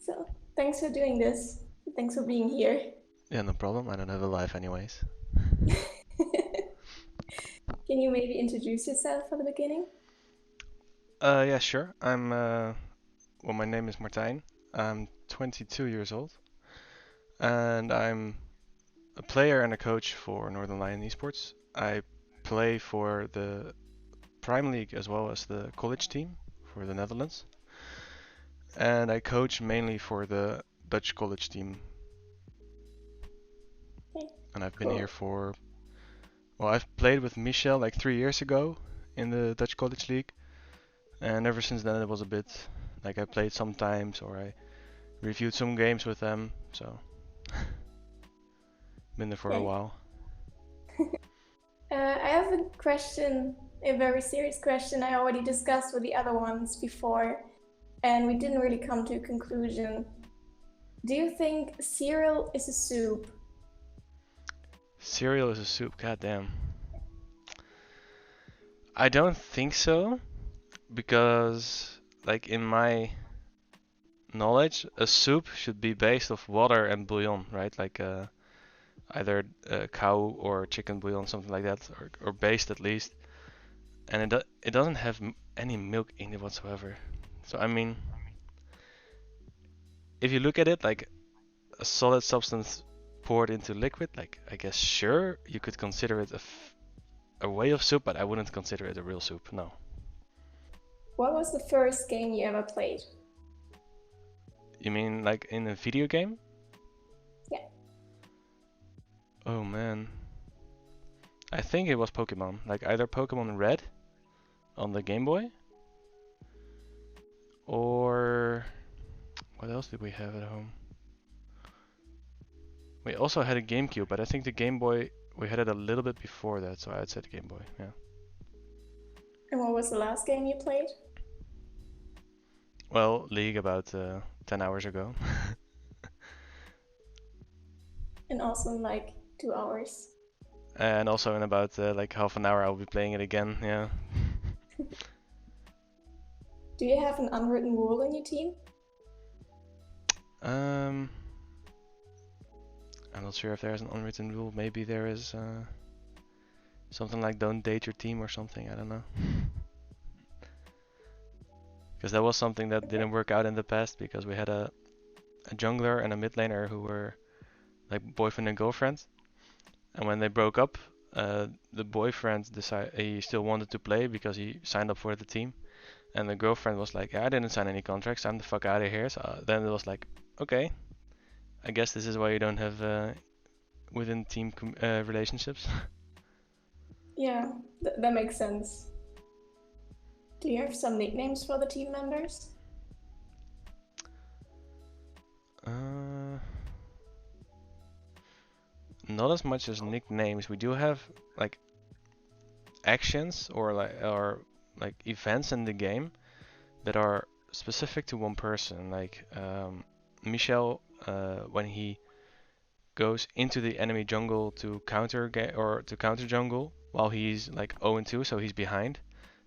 So thanks for doing this. Thanks for being here. Yeah, no problem. I don't have a life anyways. Can you maybe introduce yourself for the beginning? Yeah, sure. Well, my name is Martijn. I'm 22 years old, and I'm a player and a coach for Northern Lion Esports. I play for the Prime League as well as the college team for the Netherlands, and I coach mainly for the Dutch college team. Okay, And I've been here cool. for, well, I've played with Michel like 3 years ago in the Dutch college league, and ever since then it was a bit like I played sometimes or I reviewed some games with them, so been there for a Okay. while. I have a question, a very serious question I already discussed with the other ones before, and we didn't really come to a conclusion. Do you think cereal is a soup? Cereal is a soup, goddamn. I don't think so, because like in my knowledge, a soup should be based of water and bouillon, right? Like either cow or chicken bouillon, something like that, or based at least. And it doesn't have any milk in it whatsoever. So I mean, if you look at it like a solid substance poured into liquid, like I guess sure you could consider it a way of soup, but I wouldn't consider it a real soup. No. What was the first game you ever played? You mean like in a video game? Yeah. Oh man. I think it was Pokemon. Like either Pokemon Red on the Game Boy, or what else did we have at home? We also had a GameCube, but I think the Game Boy we had it a little bit before that, so I'd say the Game Boy. Yeah. And what was the last game you played? Well, League about 10 hours ago. And also in like 2 hours. And also in about like half an hour I'll be playing it again. Yeah. Do you have an unwritten rule in your team? Um, I'm not sure if there's an unwritten rule. Maybe there is something like don't date your team or something. I don't know. Because that was something that Okay. didn't work out in the past because we had a jungler and a mid laner who were like boyfriend and girlfriend. And when they broke up, the boyfriend decided he still wanted to play because he signed up for the team. And the girlfriend was like, yeah, I didn't sign any contracts. I'm the fuck out of here. So then it was like, okay, I guess this is why you don't have within team relationships. Yeah, that makes sense. Do you have some nicknames for the team members? uh, Not as much as nicknames. We do have like actions or like events in the game that are specific to one person. Like Michel, when he goes into the enemy jungle to counter jungle while he's like 0-2, so he's behind.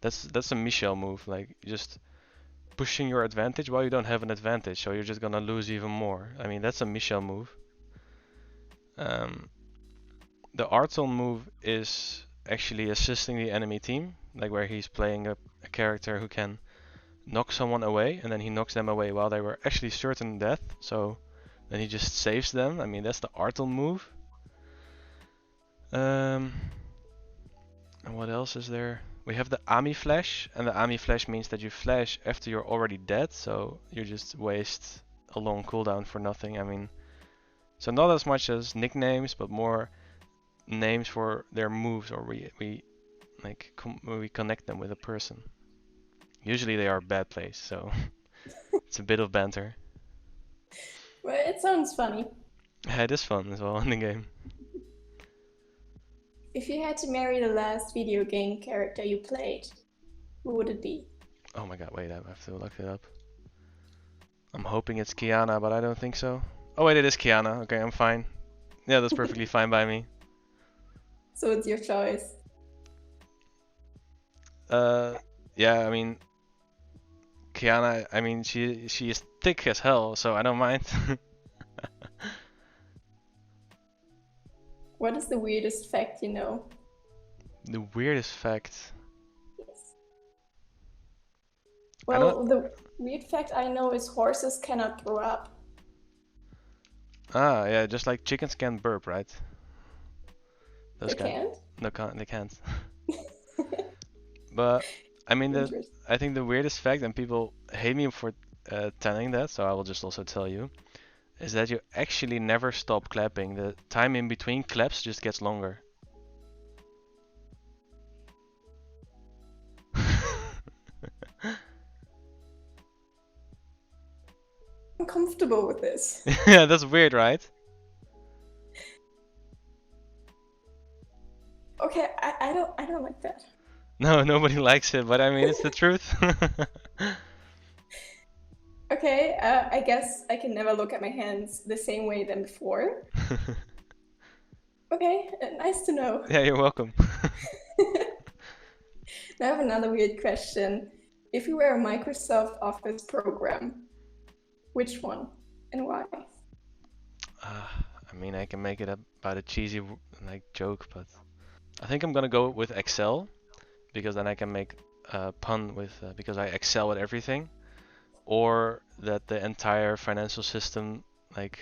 That's a Michel move, like just pushing your advantage while you don't have an advantage, so you're just gonna lose even more. I mean, that's a Michel move. Um, the Artel move is actually assisting the enemy team, like where he's playing a character who can knock someone away, and then he knocks them away while they were actually certain death. So then he just saves them. I mean, that's the Artel move. Um, and what else is there? We have the Ami Flash, and the Ami Flash means that you flash after you're already dead, so you just waste a long cooldown for nothing. I mean, so not as much as nicknames, but more names for their moves, or we like we connect them with a person. Usually they are bad plays, so it's a bit of banter. Well, it sounds funny. Yeah, it is fun as well in the game. If you had to marry the last video game character you played, who would it be? Oh my god, wait, I have to look it up. I'm hoping it's Kiana, but I don't think so. Oh wait, it is Kiana. Okay, I'm fine. Yeah, that's perfectly fine by me. So it's your choice. Uh, yeah, I mean, Kiana, I mean, she is thick as hell, so I don't mind. What is the weirdest fact you know? The weirdest fact. Yes. I know. Well, the weird fact I know is horses cannot throw up. Ah, yeah, just like chickens can't burp, right? They can't? No, they can't. But I mean, I think the weirdest fact, and people hate me for telling that, so I will just also tell you, is that you actually never stop clapping. The time in between claps just gets longer. I'm comfortable with this. Yeah, that's weird, right? Okay, I don't like that. No, nobody likes it, but I mean, it's the truth. Okay, I guess I can never look at my hands the same way than before. Okay, nice to know. Yeah, you're welcome. Now I have another weird question. If you were a Microsoft Office program, which one and why? I mean, I can make it about a cheesy like joke, but I think I'm gonna go with Excel, because then I can make a pun with because I excel at everything, or that the entire financial system like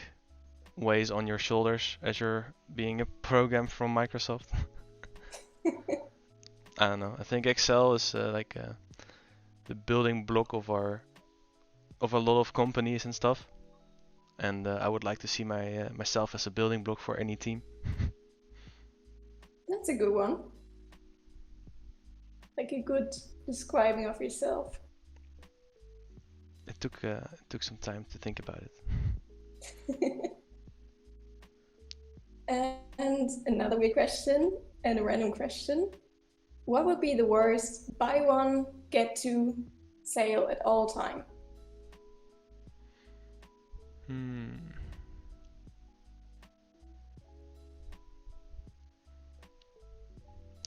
weighs on your shoulders as you're being a program from Microsoft. I don't know. I think Excel is like the building block of a lot of companies and stuff, and I would like to see myself as a building block for any team. That's a good one. Like a good describing of yourself. It took some time to think about it. And another weird question and a random question. What would be the worst buy one, get two sale at all time?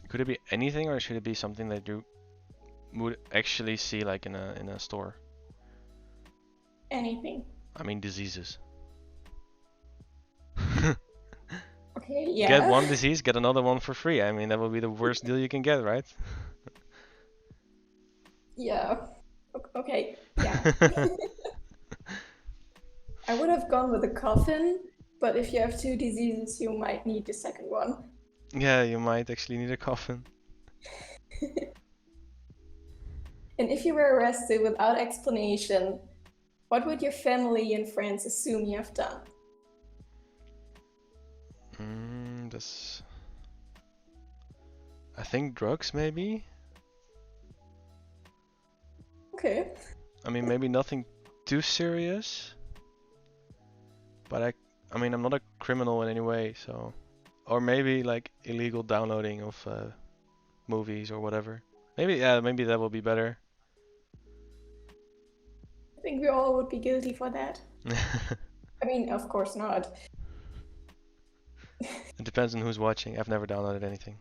Could it be anything, or should it be something that you would actually see like in a store? Anything. I mean, diseases. Okay, yeah. Get one disease, get another one for free. I mean, that would be the worst deal you can get, right? Yeah. Okay, yeah. I would have gone with a coffin, but if you have two diseases, you might need the second one. Yeah, you might actually need a coffin. And if you were arrested without explanation, what would your family and friends assume you have done? I think drugs, maybe? Okay. I mean, maybe nothing too serious. But I mean, I'm not a criminal in any way, so... Or maybe like illegal downloading of movies or whatever. Maybe that will be better. I think we all would be guilty for that. I mean, of course not. It depends on who's watching. I've never downloaded anything.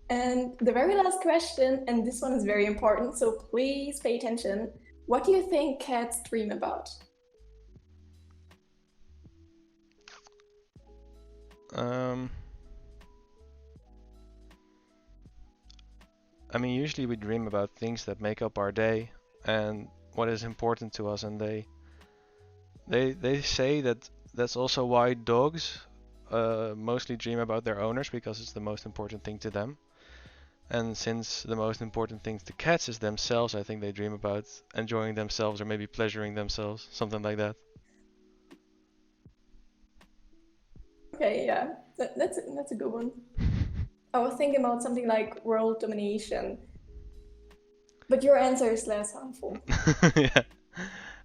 And the very last question, and this one is very important, so please pay attention. What do you think cats dream about? I mean, usually we dream about things that make up our day and what is important to us, and they say that that's also why dogs mostly dream about their owners, because it's the most important thing to them. And since the most important thing to cats is themselves, I think they dream about enjoying themselves or maybe pleasuring themselves, something like that. Okay, yeah, that's a good one. I was thinking about something like world domination, but your answer is less harmful. Yeah,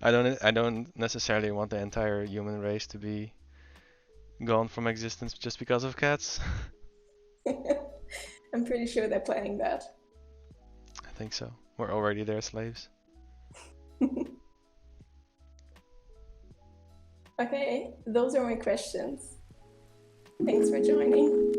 I don't necessarily want the entire human race to be gone from existence just because of cats. I'm pretty sure they're planning that. I think so. We're already their slaves. Okay, those are my questions. Thanks for joining.